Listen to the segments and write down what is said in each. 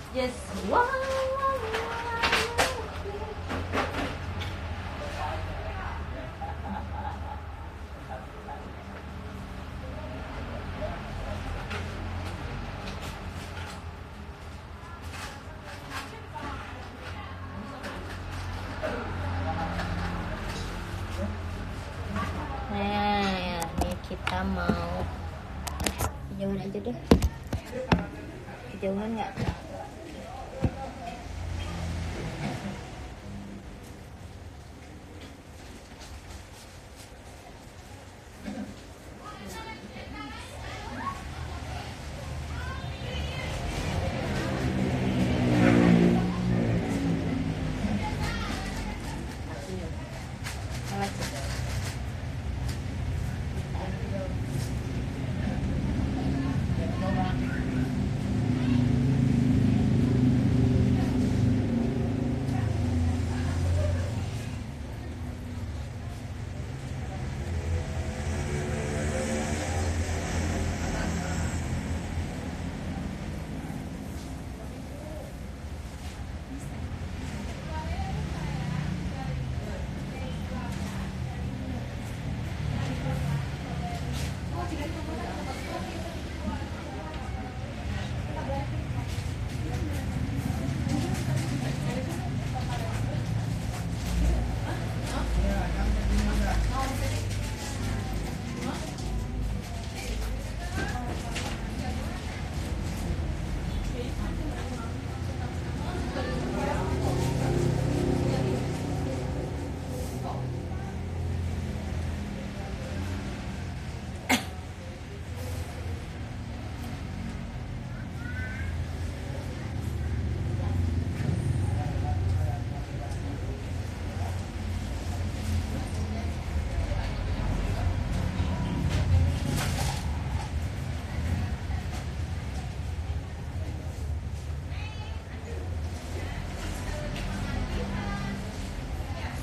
Just wow. Nah, ini kita mau kejauhan aja deh. Kejauhan nggak?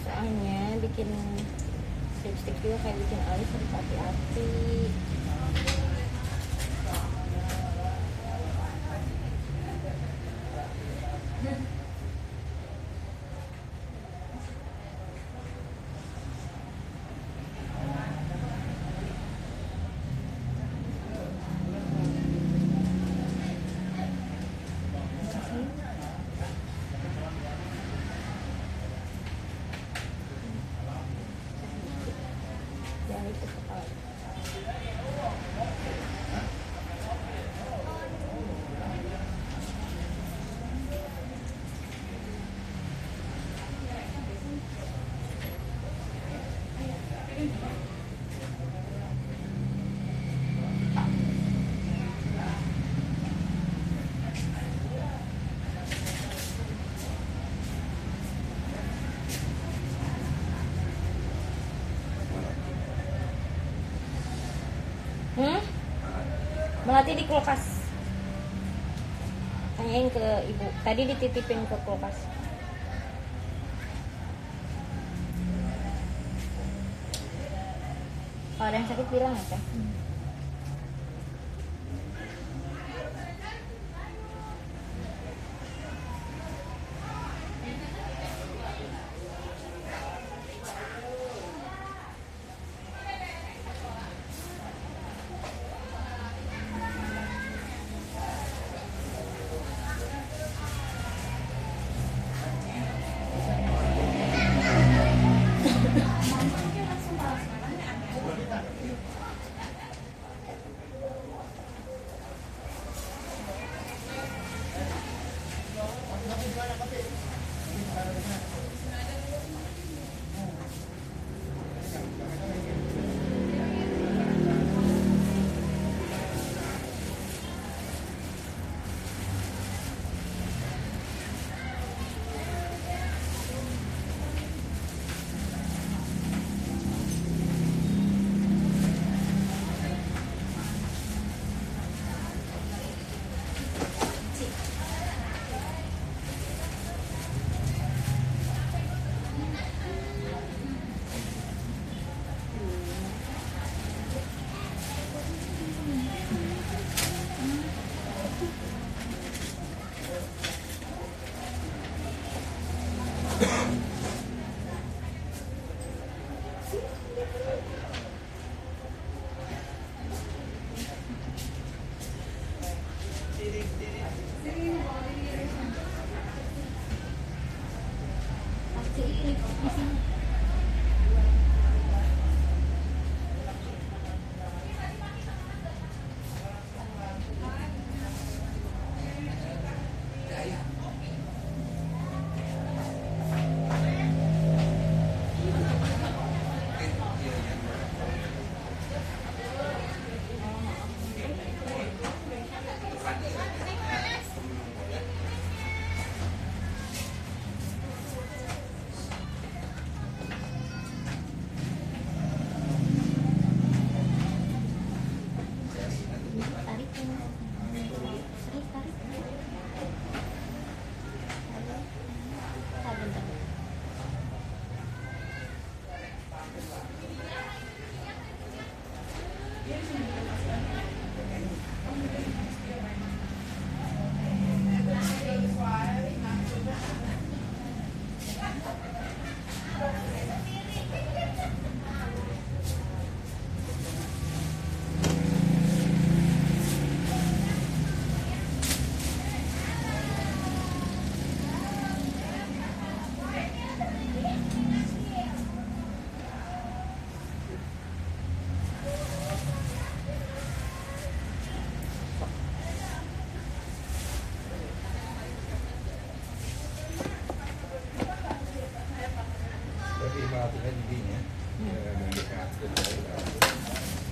Soalnya bikin lipstick juga kayak bikin alis harus hati-hati. Jangan itu kepala. Melati di kulkas. Tanyain ke ibu. Tadi dititipin ke kulkas. Kalau ada yang sakit bilang ya, Teh.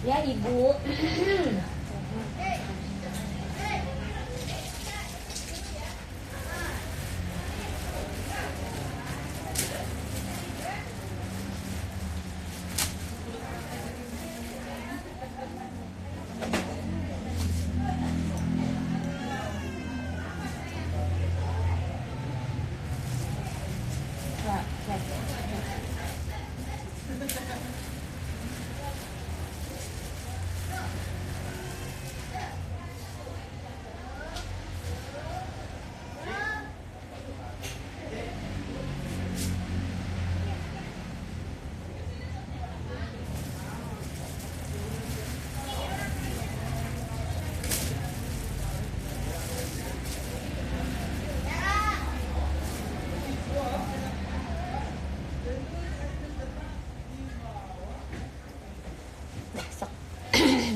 Ya ibu.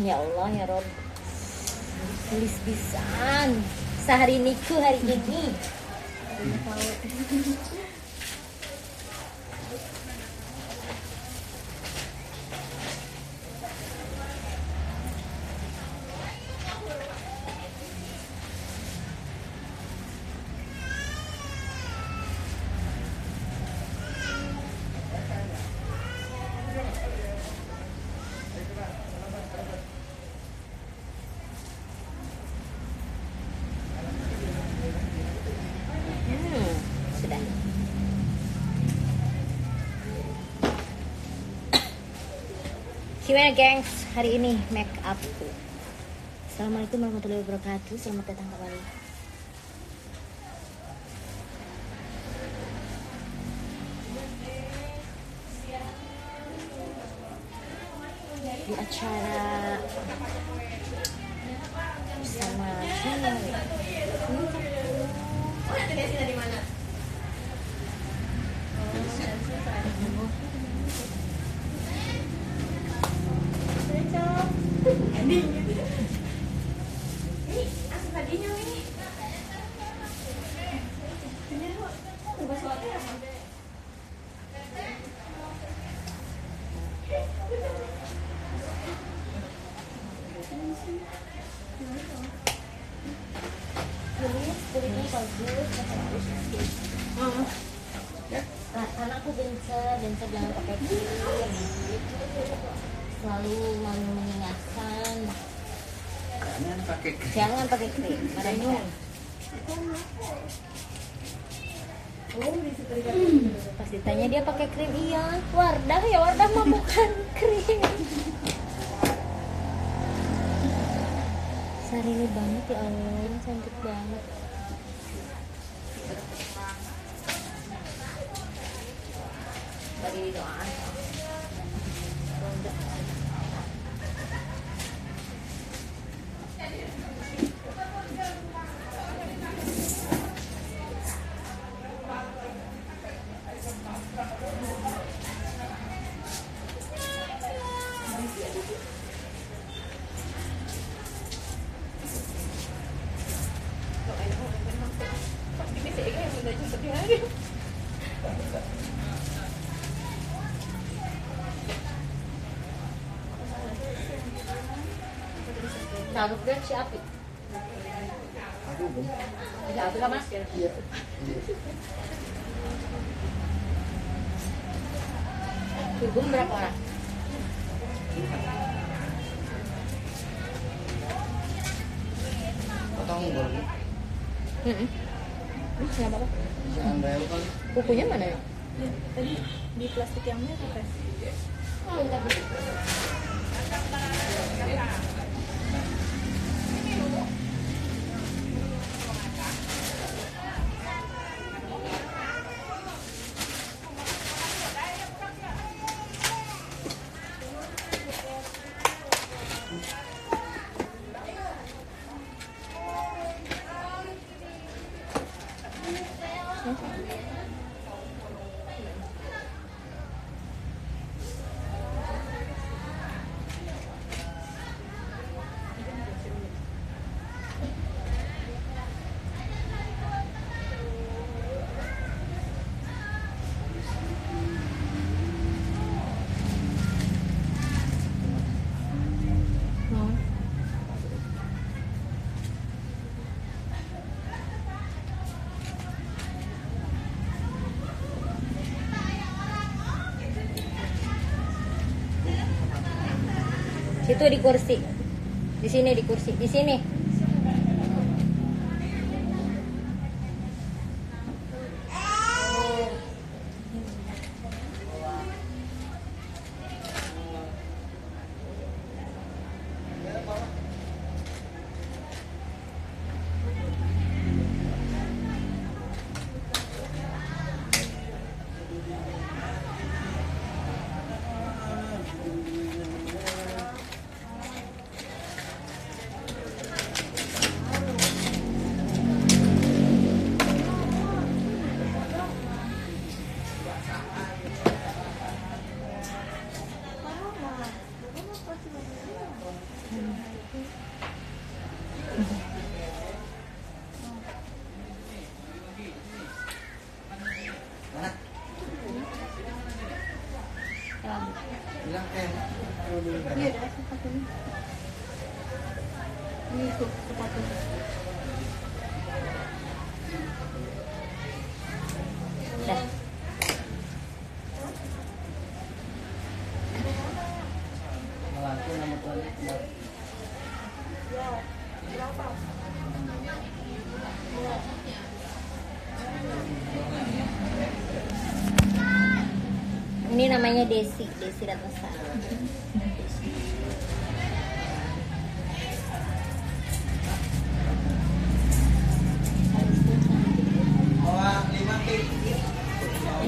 Ya Allah ya Rob, tulis pisan sehari niku hari ini. Sudah. Gimana gengs hari ini make up? Assalamualaikum warahmatullahi wabarakatuh. Selamat datang kembali. Di acara bersama di mana? Ini asal tadinya ini. Kulitnya bagus. Anakku dancer jangan pakai krim. Selalu mengingatkan jangan pakai krim. Pas ditanya dia pakai krim, iya. Wardah mah bukan krim. Sari banget ya Allah, ini cantik banget. Bagi doa. Taruh berat si Api. Tidak Api kan mas? Iya. Ibu berapa orang? senggol. Nggak apa-apa. Jangan rel kali. Bukunya mana ya? Ya, tadi di plastik yang merah kan. Oh, bentar. Situ di kursi. Di sini di kursi. Di sini. Bilang dulu. Iya, ada sepatunya. Ini tuh sepatu. Dah. Melatu nama tuan. Ini namanya Desi Ratnasari.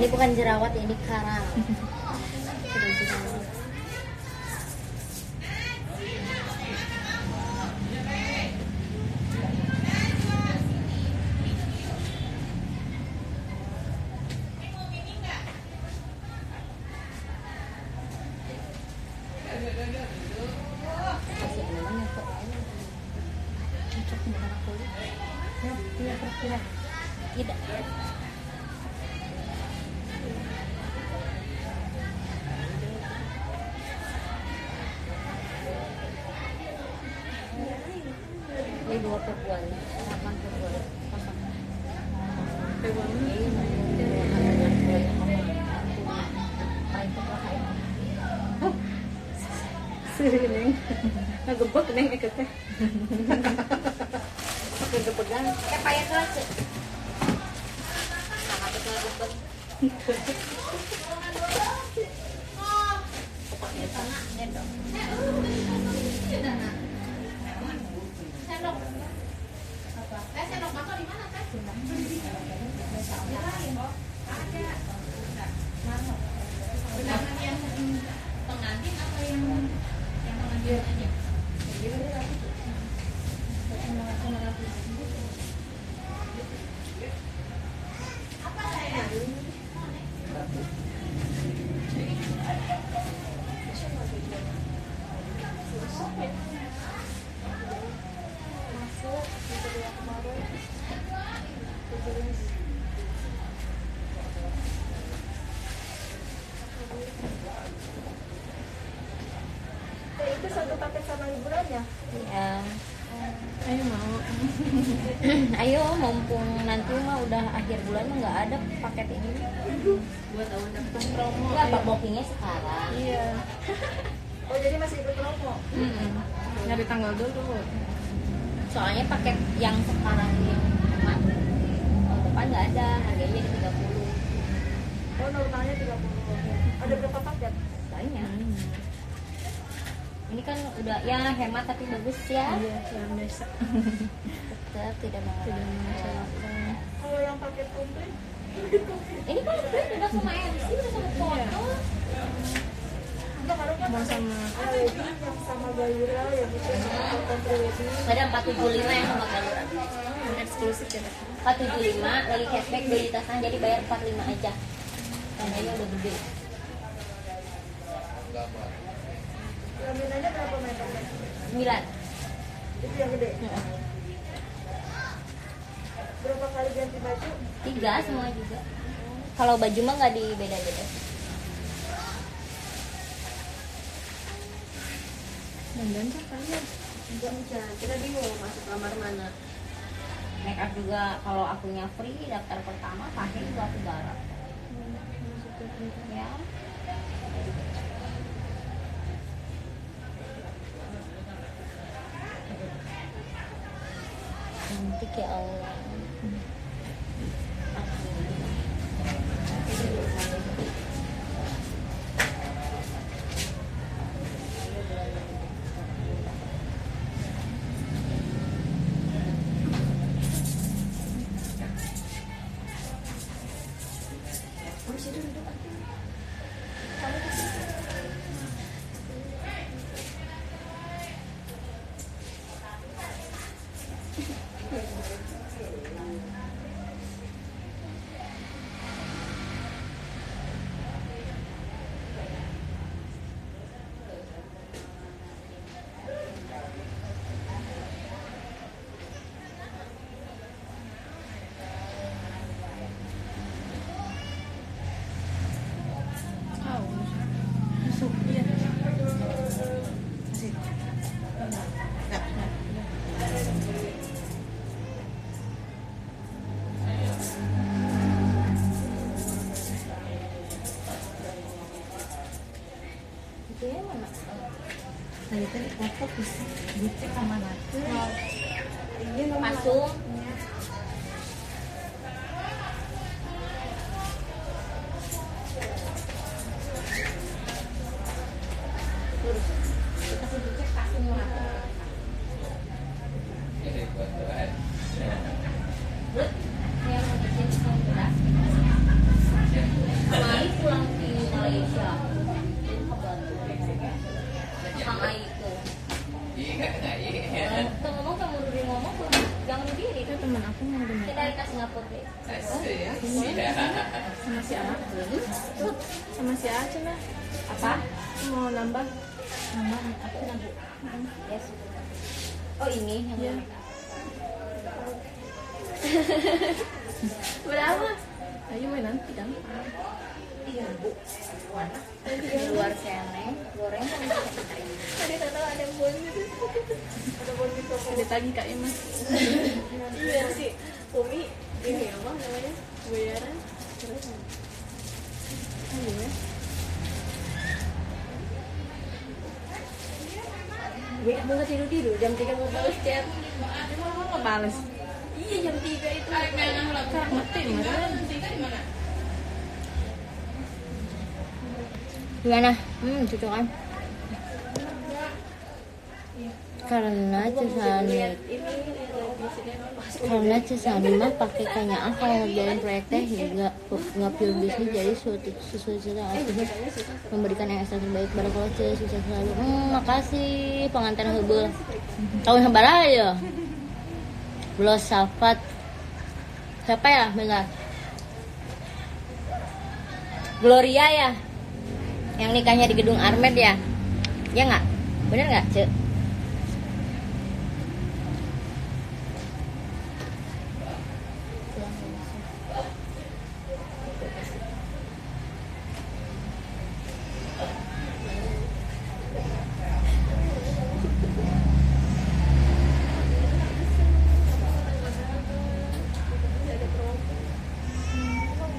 Ini bukan jerawat, ini karang. Sudah jerawat. Masih ada namanya kok. Cocok dengan kulit. Nah, tidak berkira. Tidak. Ini 2 perempuan, 8 perempuan. Neng, ngegebek neng ikut teh. Pegang, payah kelas. Nah, betul betul. Sendok bakar di mana teh? Undangan yang pengantin atau yang pengantin aja? Apa saya? Itu satu paket sama liburannya. Ya. Ayo mau. Ayo, mumpung nanti mah udah akhir bulan mah nggak ada paket ini. Buat awal daftar promo. Nggak, Pak, bookingnya sekarang. Iya. Oh jadi masih ikut promo? Mm-mm. Nyari tanggal dulu. Soalnya paket yang sekarang ini yang hemat, tahun depan nggak ada, harganya di 30. Oh, normalnya 30. Ada berapa paket? Banyak. Ini kan udah ya hemat tapi bagus ya. Iya, yang biasa. Tetap tidak mengalami. Kalau yang paket komplit? Ini kan udah sama MC, udah sama foto. Enggak, kalau kan Sama wedding yang sama Galura ya gitu, sama foto pre-wedding. ada 475 yang sama Galura. Eksklusif ya. 475 lagi cashback beli tasnya jadi bayar 45 aja. Tandanya udah gede. Laminannya berapa meter? 9. Itu yang gede. Berapa kali ganti baju? 3 semua juga. Kalau baju mah nggak dibeda-beda. Dan kalian Enggak bisa. Kita bingung masuk kamar mana. Make up juga kalau akunya free daftar pertama pakai juga aku garap. Ya. Cantik ya Allah. masuk iya. Itu ya mana? Saya tadi foto bisa dicek sama nanti. Iya, Masuk. Kemarin pulang di Malaysia. Sama itu. Tuh ngomong kamu diri ngomong, jangan diri. Itu teman aku mau dengar Kita dari Singapura deh. sama si A. Sama si A cina. Apa? Mau nambah? Nambah aku nambah. Yes. Oh ini yang Iya. berapa? Ayo main nanti kan. Di luar sana goreng sama Tadi tahu ada bon gitu. Ada bon gitu. Ada tagi Kak Emma. Iya sih. Umi ini apa namanya? Bayaran. Terus. Ayo ya. Gue mau tidur jam 3 mau balas chat. Emang mau ngebales? Iya jam 3 itu. Sekarang ngerti kemarin. Gimana? Cocok kan? Karena Cisani mah pakai kayaknya kalau ngerjain proyek teh nggak pure bisnis, jadi sesuai cerita artinya memberikan yang ekstra terbaik pada kalau sukses selalu. Makasih pengantin heubeuh tahun sabaraha ya belum safat siapa ya Mega Gloria ya yang nikahnya di gedung Armed ya nggak bener nggak Cek?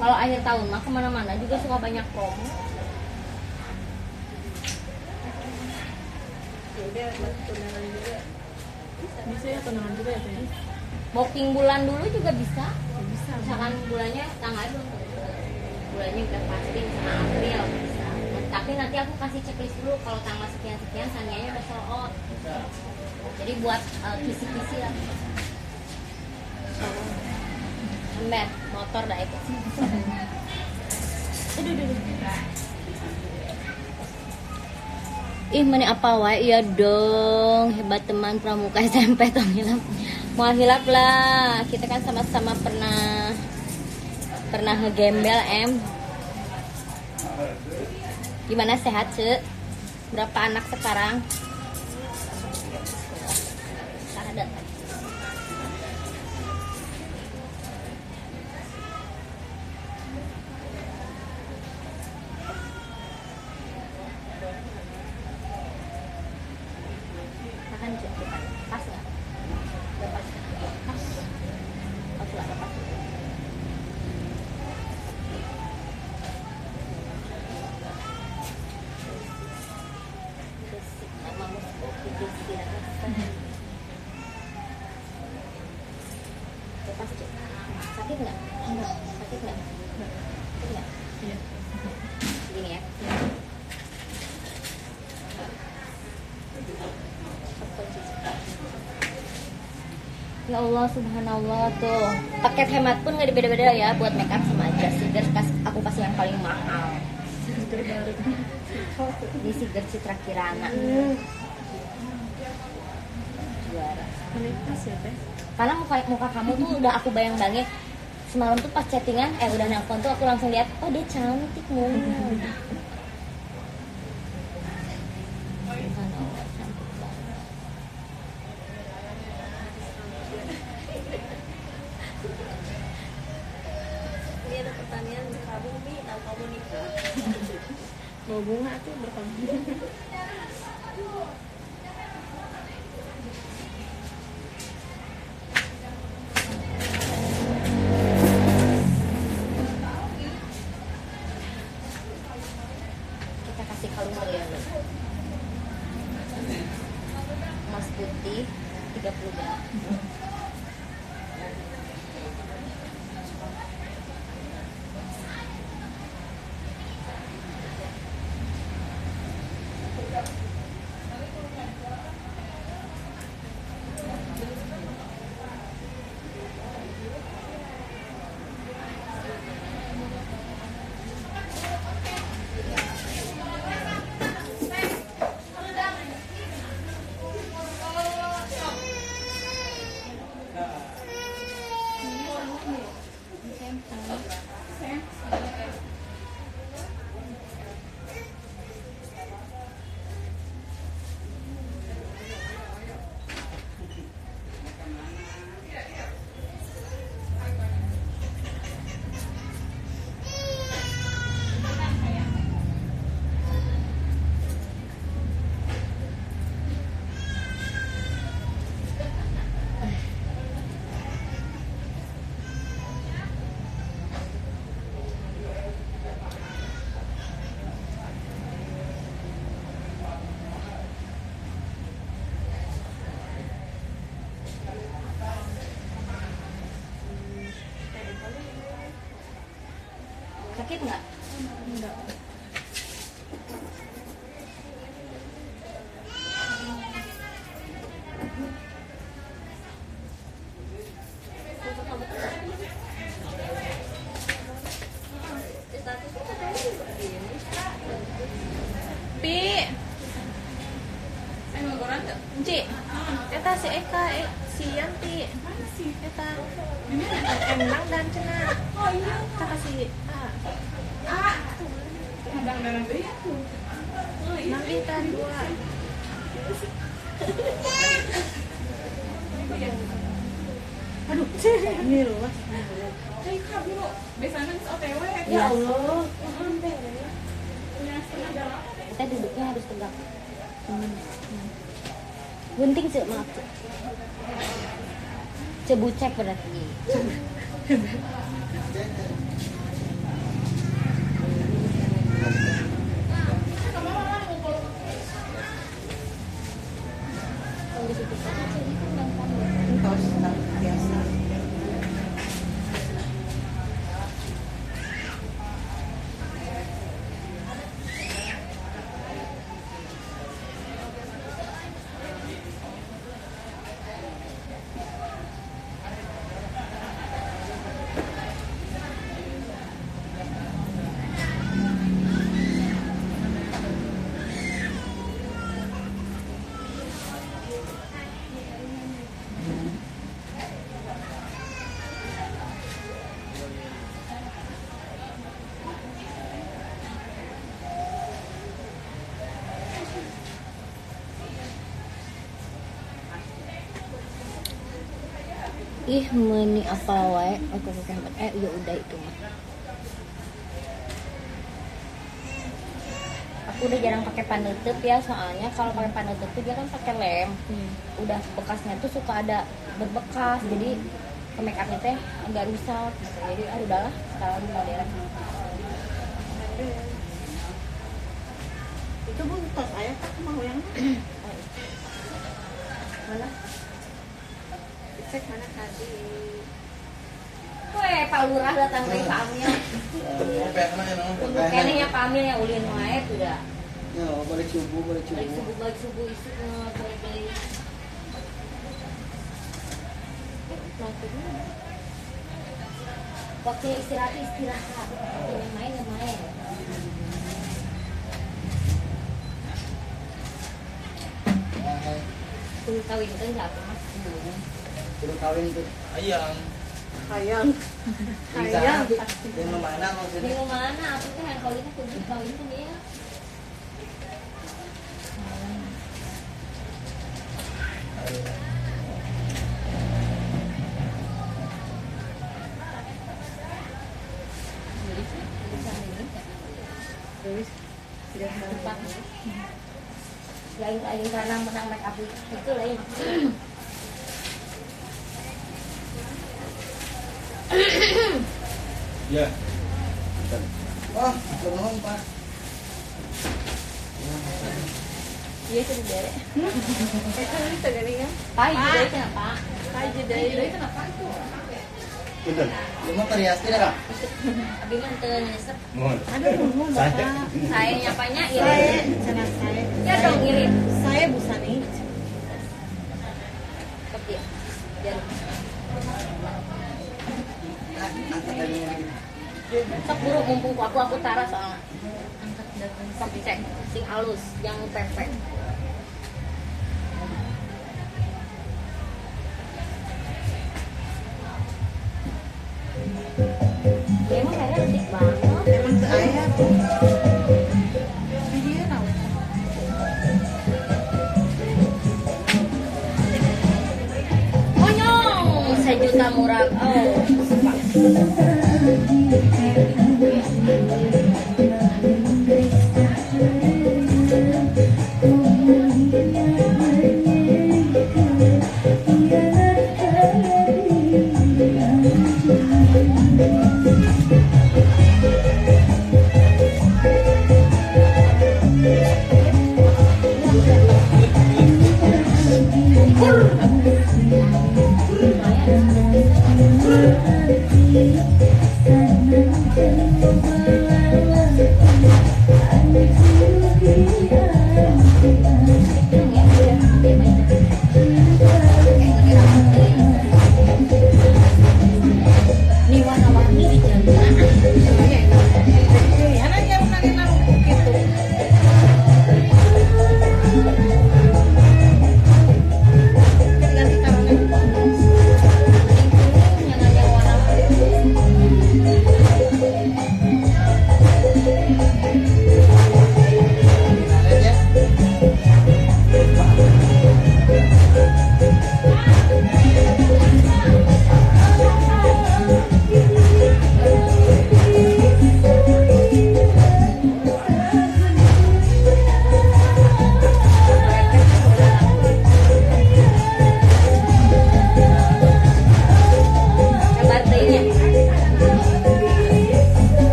Kalau akhir tahun mah kemana-mana juga suka banyak promo. Ya udah buat tunangan juga. Bisa ya tunangan juga ya teh. Booking bulan dulu juga bisa. Bisa. Misalkan bulannya tanggal belum tentu. Bulannya udah pasti sama April bisa. Nah, tapi nanti aku kasih checklist dulu kalau tanggal sekian-sekian Sanianya udah sold out. Jadi buat kisi-kisi lah. Ember, motor dah itu. Ih, mana apa wae? Iya dong, hebat teman pramuka SMP tong hilap. Mau hilap lah. Kita kan sama-sama pernah ngegembel Gimana sehat, Ce? Berapa anak sekarang? Ada. Tahan, Ce. Pas nggak? Udah pas. Pas. Pas lah, pas. Besi, nama musuh. Besi, lepas, Ce. Sakit nggak? Enggak. Sakit nggak? Sakit nggak? Iya. Gini ya. Ya Allah, subhanallah tuh. Paket hemat pun nggak beda-beda ya buat make up sama aja. Seger aku kasih yang paling mahal. Ini Seger Citra Kirana. Juara. Menikah ya teh. Karena muka kamu tuh udah aku bayang-bayangin. Semalam tuh pas chattingan, udah nelfon tuh aku langsung lihat, oh dia cantik banget. Subhanallah, cantik banget. Ini ada pertanyaan kamu Mi, apa mau nikah? Mau bunga tuh bertemu. Kita kasih kalung berlian dulu. Emas putih 30 gram. Sakit nggak? Enggak. Pi. Ci, eta si Eka, si Yanti, eta Endang dan Cena. Oh iya, kita kasih nanti tadi dua. Aduh, ini luas. Ya Allah. Kita duduknya harus tegak. Gunting sih, maaf Cek. Cebucek berarti. Kalau di situ saja, Cek. ih meni apa wae aku pakai handphone ya udah itu mah. Aku udah jarang pakai penutup ya, soalnya kalau pakai penutup tuh dia kan pakai lem. Udah bekasnya tuh suka ada berbekas, jadi ke make upnya teh agak rusak gitu. Jadi udahlah sekarang modern. Itu bu tos ayah tak mau yang mana? Cek mana tadi? Weh, Pak Lurah datang dari Pak Amil. Untuk kene ya Pak Amil yang ulin wae udah. Ya, balik subuh. Balik subuh isu balik. Waktu istirahat. Waktu main. Kudu kawin teh apa Mas? Kudu kawin tuh. Ayang. Hayang. Hayang. Yang mana Di maksudnya? mana? Aku tuh yang kawin kudu kawin tuh dia. Lain karena menang make up itu lain. Ya. Wah, belum Pak. Iya itu dere. Itu tegalingan. Pai juga kenapa? Hai jadi Itu kenapa itu? Betul. Lu mau perias tidak, Kak? Abi mah teu nyesep. Mohon. Aduh, nuhun Bapak. Saya nyapanya Saya, irit. sana saya. Ya dong irit. Saya Bu Sani. Tapi biar Angkat dari ini. sok buruk mumpung aku tara soalnya. Sok cek sing halus, yang pempek. Ya emang saya cantik banget. Emang saya tuh. Video nawe. Monyong, sejuta murah. Oh, sumpah. Ini warna-warni di jambatan. Anak yang nari-nari gitu. Kan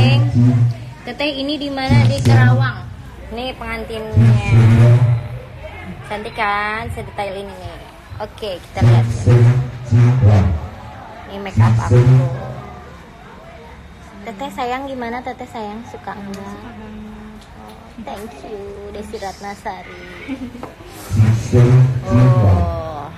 Neng. Teteh ini di mana? Di Kerawang. Nih pengantinnya. Cantik kan? Sedetail ini nih. Oke, kita lihat. Ini make up aku. Teteh sayang gimana? Teteh sayang suka enggak? Oh, thank you, Desi Ratnasari. Oh.